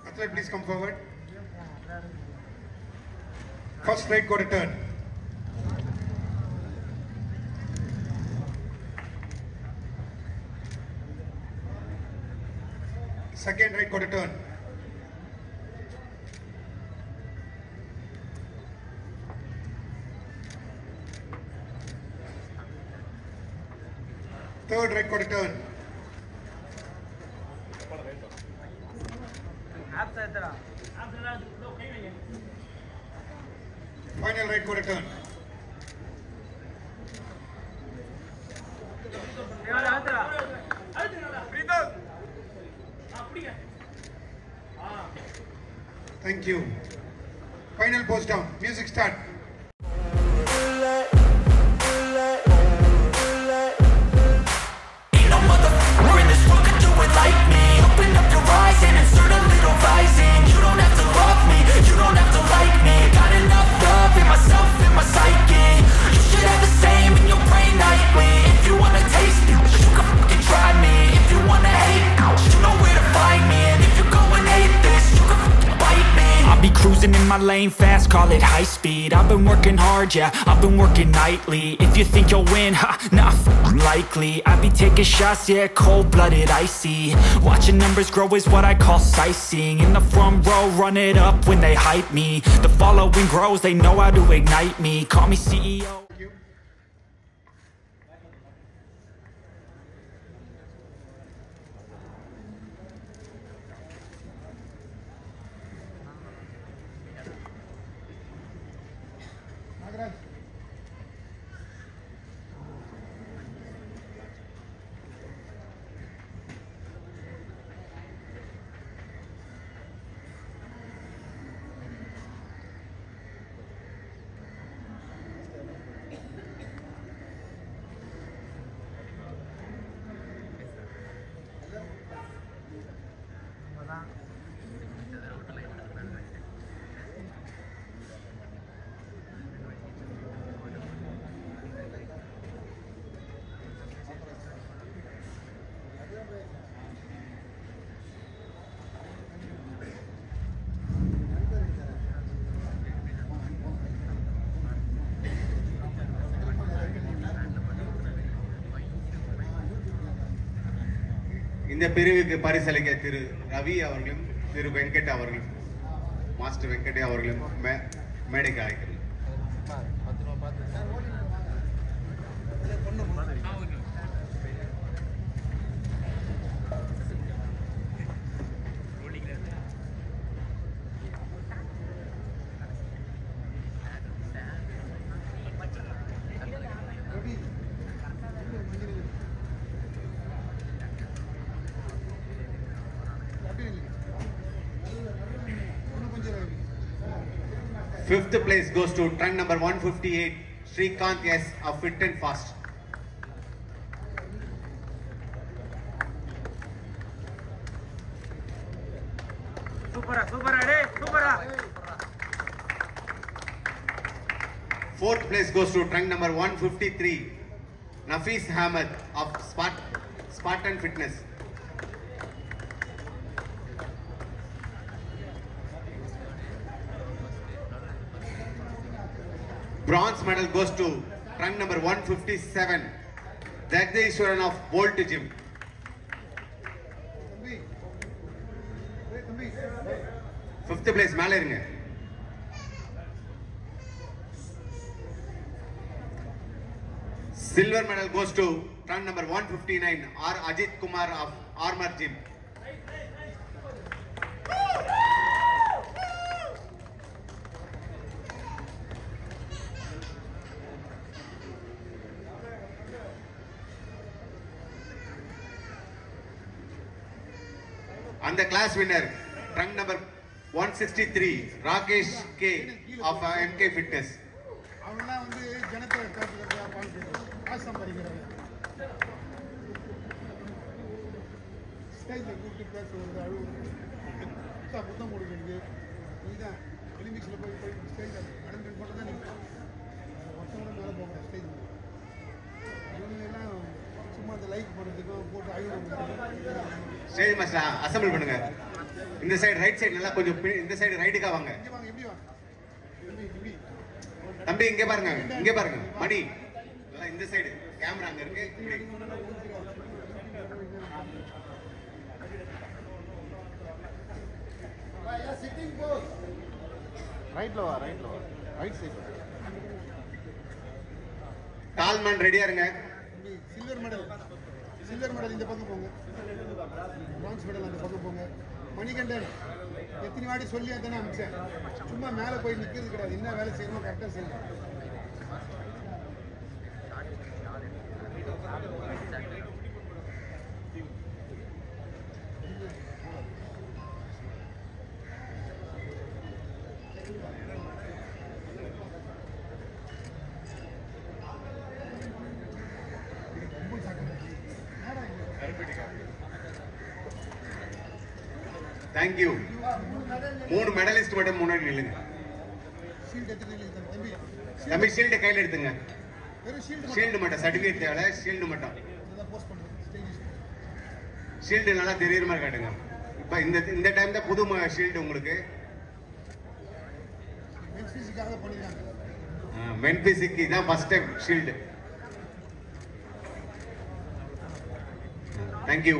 Athlete, please come forward. First right quarter turn. Second right quarter turn. Third right quarter turn. Final right quarter turn. Thank you. Final post down. Music start. Cruising in my lane fast, call it high speed. I've been working hard, yeah, I've been working nightly. If you think you'll win, ha, not likely. I be taking shots, yeah, cold-blooded, icy. Watching numbers grow is what I call sightseeing. In the front row, run it up when they hype me. The following grows, they know how to ignite me. Call me CEO. இந்த பிரிவுக்கு பரிசளிக்க திரு ரவி அவர்களும் திரு வெங்கட் அவர்களும் master Venkat அவர்களும் மேடைக்கு அழைக்கிறேன். Fifth place goes to trunk number 158, Srikanth S of Fit and Fast. Fourth place goes to trunk number 153, Nafis Ahmed of Spartan Fitness. Bronze medal goes to trunk number 157, Jagdishwaran of Bolt Gym. Fifth place, Malaringa. Silver medal goes to trunk number 159, R. Ajit Kumar of Armor Gym. And the class winner, trunk number 163, Rakesh K of MK Fitness. Stage master, assemble பண்ணுங்க. இந்த side right side நல்லா கொஞ்சம் இந்த side ரைட்டுக்கா வாங்க. இங்க வாங்க, இப்படி வாங்க. இப்படி. தம்பி இங்க பாருங்க, இங்க பாருங்க. மணி நல்லா இந்த சைடு கேமரா அங்க இருக்கு. இப்படி சிட்டிங் போஸ். ரைட்ல வா. Right side. டால்மேன் ரெடியா இருங்க. சில்வர் மெடல் இந்த பக்கம் போங்க. பிரான்ஸ் மெடல் அந்த பக்கம் போங்க. மணிகண்டன் எத்தனை வாட்டி சொல்லி தானே அமிச்சேன். சும்மா மேலே போய் நிற்கிறது கிடையாது. என்ன வேலை செய்யணுமோ கரெக்டாக செய்யணும். தேங்க்யூ. 3 மெடலிஸ்ட் மட்டும் முன்னாடி நில்லுங்க. தம்பி ஷீல்டு கையில் எடுத்துங்க. ஷீல்டு மட்டும், சர்டிஃபிகேட் தேவை. ஷீல்டு மட்டும். ஷீல்டு நல்லா தெரியுற மாதிரி காட்டுங்க. இப்போ இந்த டைம் தான் புது ஷீல்டு உங்களுக்கு. மென்பிசிக்கு தான் ஃபர்ஸ்ட் டைம் ஷீல்டு. தேங்க்யூ.